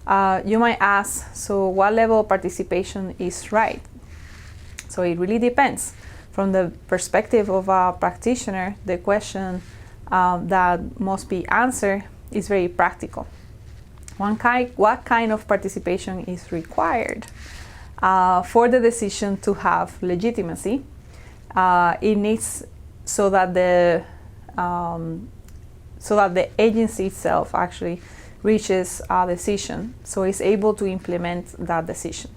You might ask, so what level of participation is right? So it really depends. From the perspective of a practitioner, the question that must be answered is very practical. What kind of participation is required for the decision to have legitimacy? It needs so that the agency itself actually reaches a decision, so it's able to implement that decision.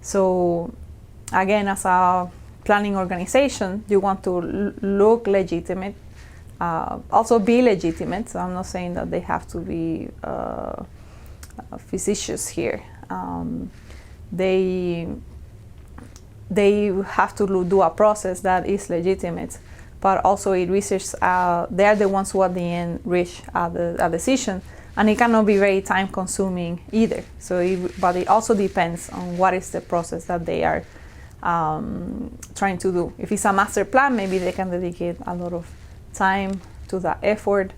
So again, as a planning organization, you want to look legitimate, also be legitimate. So I'm not saying that they have to be facetious here. They have to do a process that is legitimate, but also it reaches, they are the ones who at the end reach a decision, and it cannot be very time consuming either. But it also depends on what is the process that they are trying to do. If it's a master plan, maybe they can dedicate a lot of time to that effort,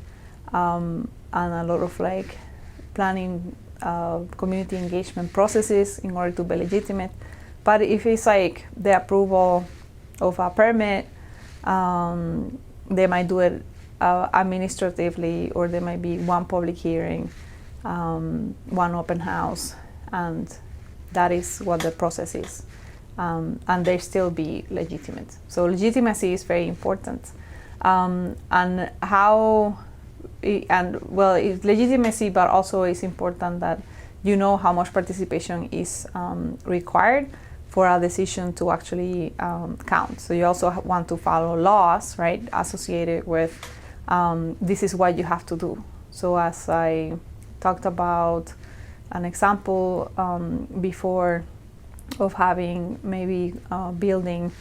and a lot of like planning community engagement processes in order to be legitimate. But if it's like the approval of a permit, they might do it administratively, or there might be one public hearing, one open house, and that is what the process is. And they still be legitimate. So legitimacy is very important. It's legitimacy, but also it's important that you know how much participation is required for a decision to actually count. So you also want to follow laws, right, associated with this is what you have to do. So as I talked about an example before of having maybe building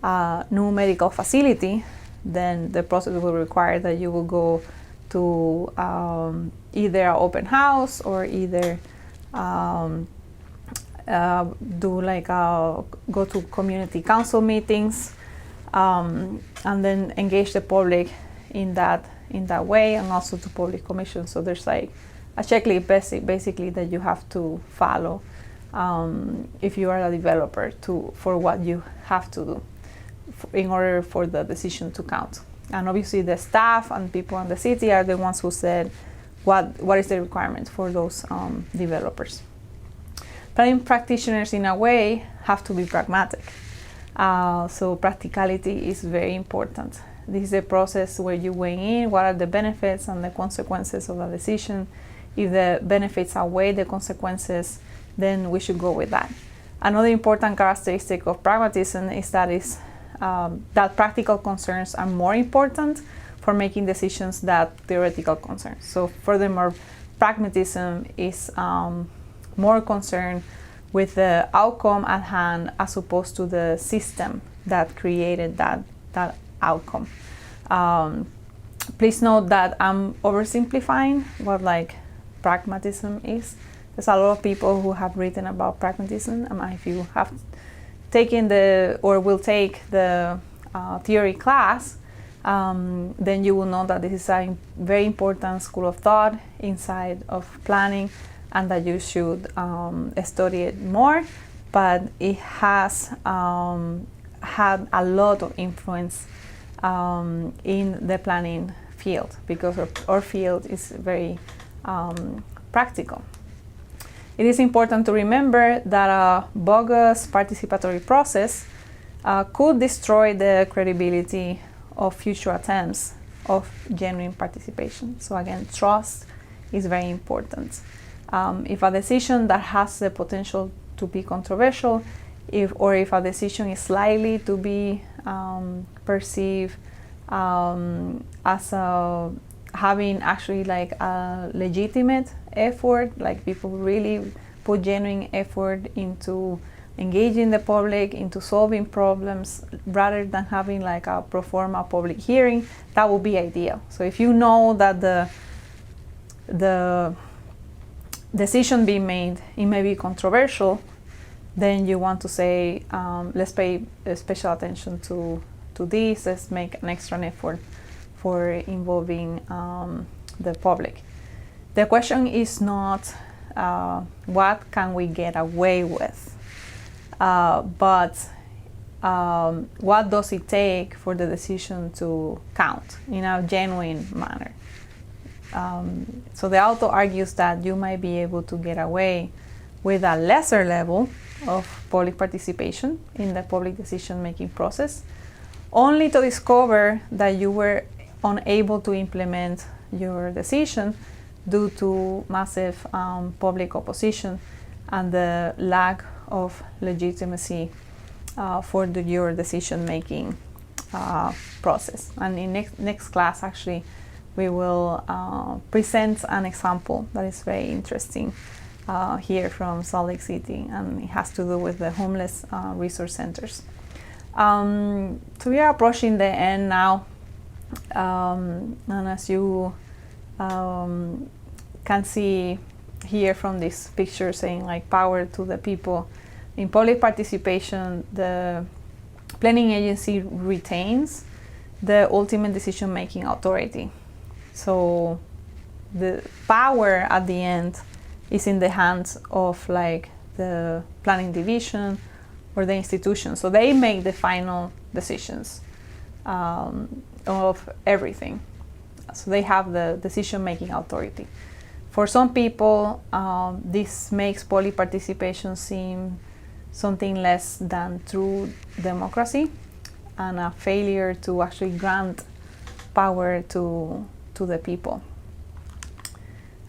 a new medical facility, then the process will require that you will go to either an open house or either go to community council meetings, and then engage the public in that way, and also to public commission. So there's like a checklist basically that you have to follow if you are a developer for what you have to do in order for the decision to count. And obviously the staff and people in the city are the ones who said what is the requirement for those developers. Planning practitioners, in a way, have to be pragmatic. So practicality is very important. This is a process where you weigh in what are the benefits and the consequences of a decision. If the benefits outweigh the consequences, then we should go with that. Another important characteristic of pragmatism is that practical concerns are more important for making decisions than theoretical concerns. So furthermore, pragmatism is more concerned with the outcome at hand as opposed to the system that created that outcome. Please note that I'm oversimplifying what like pragmatism is. There's a lot of people who have written about pragmatism, and if you have taken will take the theory class, then you will know that this is a very important school of thought inside of planning, and that you should study it more. But it has had a lot of influence in the planning field, because our field is very practical. It is important to remember that a bogus participatory process could destroy the credibility of future attempts of genuine participation. So again, trust is very important. If a decision that has the potential to be controversial, if a decision is likely to be perceived as having actually like a legitimate effort, like people really put genuine effort into engaging the public, into solving problems, rather than having like a pro forma public hearing, that would be ideal. So if you know that the decision being made, it may be controversial, then you want to say, let's pay special attention to this, let's make an extra effort for involving the public. The question is not what can we get away with, but what does it take for the decision to count in a genuine manner? So the author argues that you might be able to get away with a lesser level of public participation in the public decision-making process, only to discover that you were unable to implement your decision due to massive public opposition and the lack of legitimacy for your decision-making process. And in next class, actually, we will present an example that is very interesting here from Salt Lake City, and it has to do with the homeless resource centers. So we are approaching the end now, and as you can see here from this picture saying like power to the people, in public participation, the planning agency retains the ultimate decision-making authority. So the power at the end is in the hands of like the planning division or the institution. So they make the final decisions of everything. So they have the decision-making authority. For some people, this makes public participation seem something less than true democracy and a failure to actually grant power to the people.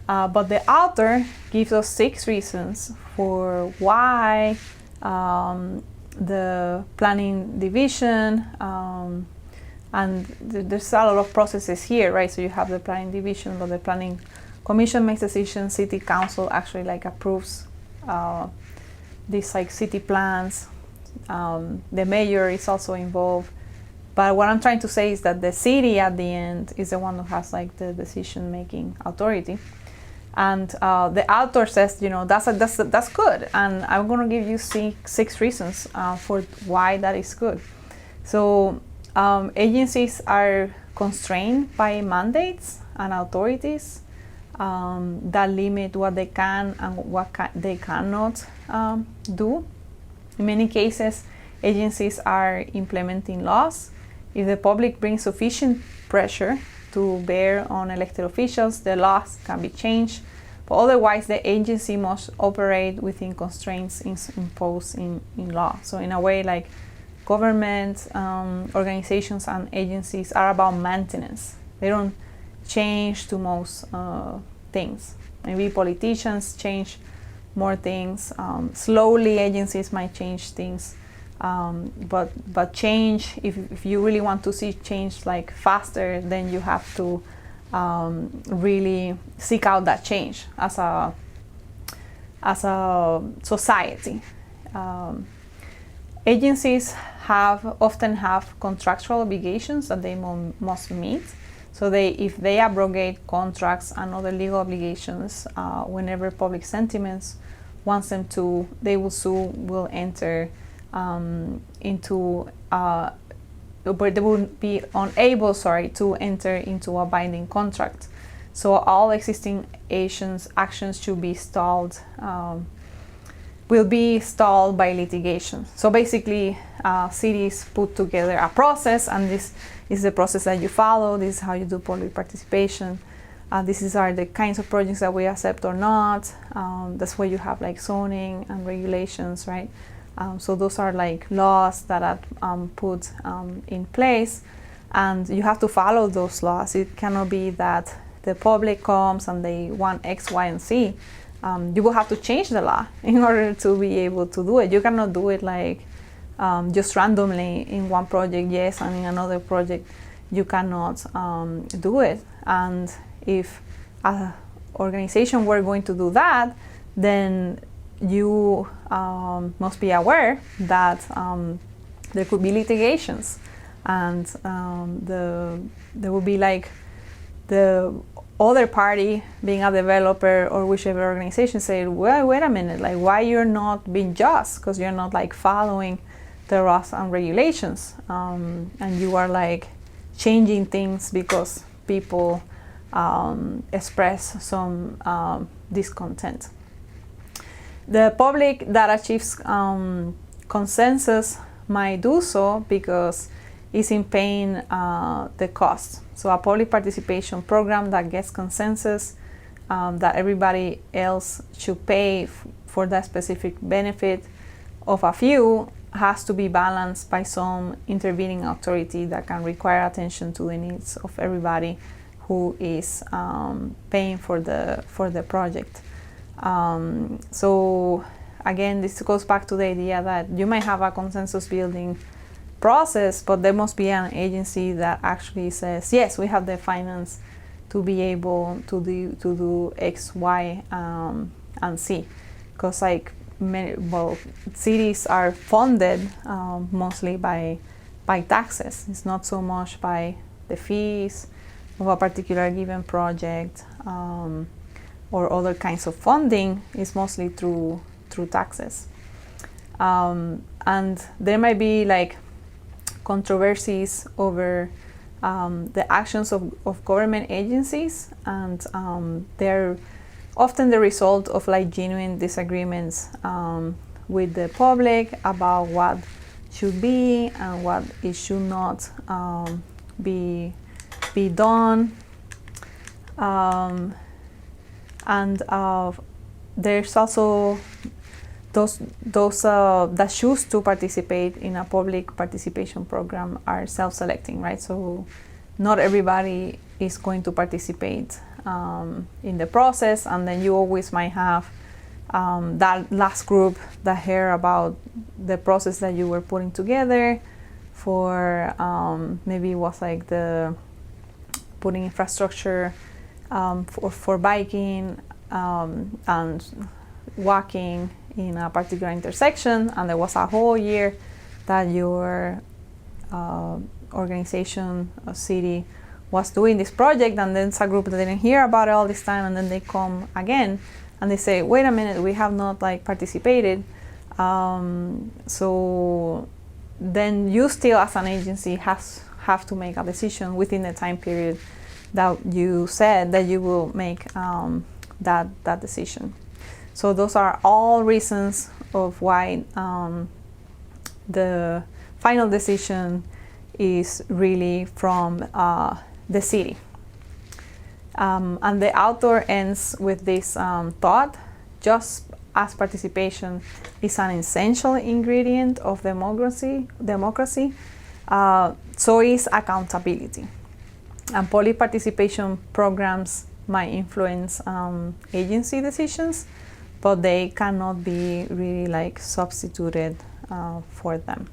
But the author gives us 6 reasons for why the planning division, and there's a lot of processes here, right? So you have the planning division, but the planning commission makes decisions, city council actually like approves these like city plans. The mayor is also involved. But what I'm trying to say is that the city at the end is the one who has like the decision-making authority. And the author says, you know, that's good. And I'm going to give you 6 reasons for why that is good. So agencies are constrained by mandates and authorities that limit what they can and what they cannot do. In many cases, agencies are implementing laws. If the public brings sufficient pressure to bear on elected officials, the laws can be changed, but otherwise the agency must operate within constraints imposed in law. So in a way, like government organizations and agencies are about maintenance. They don't change to most things. Maybe politicians change more things. Slowly agencies might change things. But change, if you really want to see change like faster, then you have to really seek out that change as a society. Agencies often have contractual obligations that they must meet. So if they abrogate contracts and other legal obligations, whenever public sentiments wants them to, they will enter but they will be unable, to enter into a binding contract. So all existing actions should be stalled, will be stalled by litigation. So basically, cities put together a process, and this is the process that you follow. This is how you do public participation. These are the kinds of projects that we accept or not. That's where you have like zoning and regulations, right? So those are like laws that are put in place, and you have to follow those laws. It cannot be that the public comes and they want X, Y, and Z. You will have to change the law in order to be able to do it. You cannot do it like just randomly in one project, yes, and in another project you cannot do it. And if an organization were going to do that, then you must be aware that there could be litigations, and there will be like the other party, being a developer or whichever organization, say, well, wait a minute, like why you're not being just, because you're not like following the laws and regulations, and you are like changing things because people express some discontent. The public that achieves consensus might do so because it's in paying the cost. So a public participation program that gets consensus that everybody else should pay for that specific benefit of a few has to be balanced by some intervening authority that can require attention to the needs of everybody who is paying for the project. So again, this goes back to the idea that you might have a consensus building process, but there must be an agency that actually says, yes, we have the finance to be able to do X, Y, and Z. Because like cities are funded mostly by taxes. It's not so much by the fees of a particular given project or other kinds of funding. It's mostly through taxes. And there might be like controversies over the actions of government agencies, and they're often the result of like genuine disagreements with the public about what should be and what it should not be done. And there's also those that choose to participate in a public participation program are self-selecting, right? So not everybody is going to participate in the process, and then you always might have that last group that hear about the process that you were putting together for maybe it was like the putting infrastructure for biking and walking in a particular intersection, and there was a whole year that your organization or city was doing this project, and then it's a group that didn't hear about it all this time, and then they come again and they say, wait a minute, we have not like participated. So then you still as an agency have to make a decision within the time period that you said that you will make that decision. So those are all reasons of why the final decision is really from the city. And the author ends with this thought: just as participation is an essential ingredient of democracy, so is accountability. And public participation programs might influence agency decisions, but they cannot be really like substituted for them.